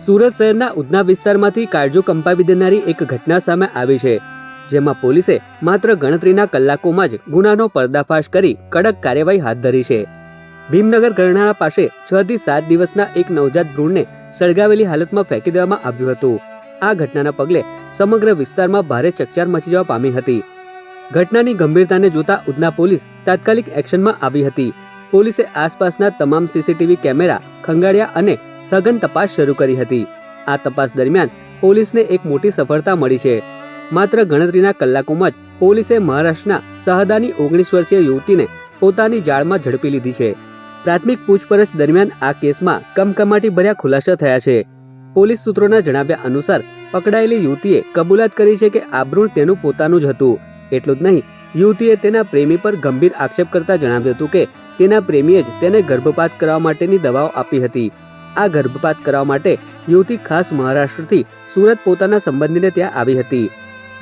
સુરત શહેરના ઉધના વિસ્તારમાંથી કાળજો કંપાવી દેનારી એક ઘટના સામે આવી છે, જેમાં પોલીસે માત્ર ગણતરીના કલાકોમાં જ ગુનાનો પર્દાફાશ કરી કડક કાર્યવાહી હાથ ધરી છે। ભીમનગર ગરનાળા પાસે 6 થી 7 દિવસના એક નવજાત ભ્રૂણને સળગાવેલી હાલતમાં ફેંકી દેવામાં આવ્યું હતું। આ ઘટનાના પગલે સમગ્ર વિસ્તારમાં ભારે ચકચાર મચી જવા પામી હતી। ઘટનાની ગંભીરતાને જોતા ઉધના પોલીસ તાત્કાલિક એક્શનમાં આવી હતી। પોલીસે આસપાસના તમામ સીસીટીવી કેમેરા ખંગાળ્યા અને સઘન તપાસ શરૂ કરી હતી। આ તપાસ દરમિયાન પોલીસને એક મોટી સફળતા મળી છે। માત્ર ગણતરીના કલાકોમાં જ પોલીસે મહારાષ્ટ્રના સહદાની 19 વર્ષીય યુવતીને પોતાની જાળમાં ઝડપી લીધી છે। પ્રાથમિક પૂછપરછ દરમિયાન આ કેસમાં કમકમાટી ભર્યા ખુલાસા થયા છે। પોલીસ સૂત્રોના જણાવ્યા અનુસાર પકડાયેલી યુવતીએ કબૂલાત કરી છે કે આ ભ્રૂણ તેનું પોતાનું જ હતું। એટલું જ નહીં, યુવતીએ તેના પ્રેમી પર ગંભીર આક્ષેપ કરતા જણાવ્યું હતું કે તેના પ્રેમીએ જ તેને ગર્ભપાત કરવા માટેની દવાઓ આપી હતી। આ ગર્ભપાત કરવા માટે યુવતી ખાસ મહારાષ્ટ્રથી સુરત પોતાના સંબંધીને ત્યાં આવી હતી।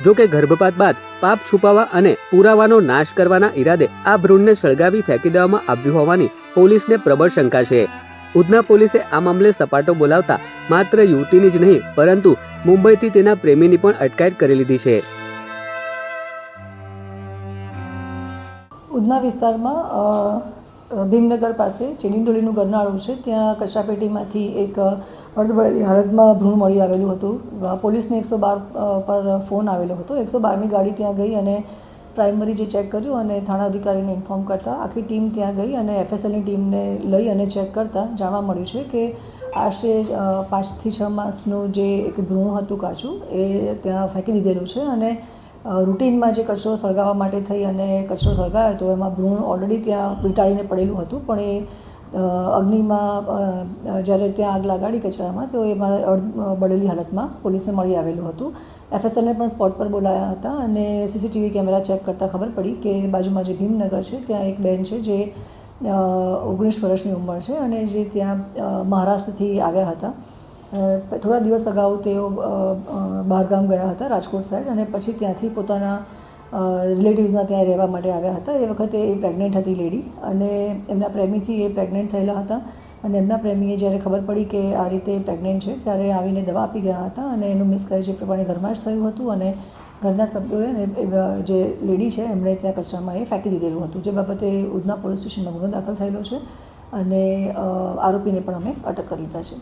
જો કે ગર્ભપાત બાદ પાપ છુપાવવા અને પુરાવાનો નાશ કરવાના ઈરાદે આ ભ્રૂણને સળગાવી ફેંકી દેવામાં આવ્યું હોવાની પોલીસને પ્રબળ શંકા છે। ઉધના પોલીસે આ મામલે સપાટો બોલાવતા માત્ર યુવતીની જ નહીં પરંતુ મુંબઈથી તેના પ્રેમીની પણ અટકાયત કરી લીધી છે। ઉધના વિસ્તારમાં ભીમનગર પાસે ચેલીન્ડોલીનું ગરનાળું છે, ત્યાં કચરાપેટીમાંથી એક અર્ધબળેલી હાલતમાં ભ્રૂણ મળી આવેલું હતું। પોલીસને 112 પર ફોન આવેલો હતો। 112ની ગાડી ત્યાં ગઈ અને પ્રાઇમરી જે ચેક કર્યું અને થાણા અધિકારીને ઇન્ફોર્મ કરતાં આખી ટીમ ત્યાં ગઈ અને એફએસએલની ટીમને લઈ અને ચેક કરતાં જાણવા મળ્યું છે કે આશરે 5 થી 6 માસનું જે એક ભ્રૂણ હતું કાચું એ ત્યાં ફેંકી દીધેલું છે અને રૂટીનમાં જે કચરો સળગાવવા માટે થઈ અને કચરો સળગાવ્યો હતો એમાં ભ્રૂણ ઓલરેડી ત્યાં વીંટાળીને પડેલું હતું, પણ એ અગ્નિમાં જ્યારે ત્યાં આગ લગાડી કચરામાં તો એમાં બળેલી હાલતમાં પોલીસને મળી આવેલું હતું। એફએસએલને પણ સ્પોટ પર બોલાયા હતા અને સીસીટીવી કેમેરા ચેક કરતાં ખબર પડી કે બાજુમાં જે ભીમનગર છે ત્યાં એક બેન છે જે 19 વર્ષની ઉંમર છે અને જે ત્યાં મહારાષ્ટ્રથી આવ્યા હતા। થોડા દિવસ અગાઉ તેઓ બહારગામ ગયા હતા રાજકોટ સાઈડ અને પછી ત્યાંથી પોતાના રિલેટિવ્સના ત્યાં રહેવા માટે આવ્યા હતા। એ વખતે એ પ્રેગ્નન્ટ હતી લેડી અને એમના પ્રેમીથી એ પ્રેગ્નન્ટ થયેલા હતા અને એમના પ્રેમીએ જ્યારે ખબર પડી કે આ રીતે પ્રેગ્નન્ટ છે ત્યારે આવીને દવા આપી ગયા હતા અને એનું મિસકેરેજ એ પ્રમાણે ઘરમાં જ થયું હતું અને ઘરના સભ્યોએ જે લેડી છે એમણે ત્યાં કચરામાં એ ફેંકી દીધેલું હતું, જે બાબતે ઉધના પોલીસ સ્ટેશનમાં ગુનો દાખલ થયેલો છે અને આરોપીને પણ અમે અટક કરી લીધા છે।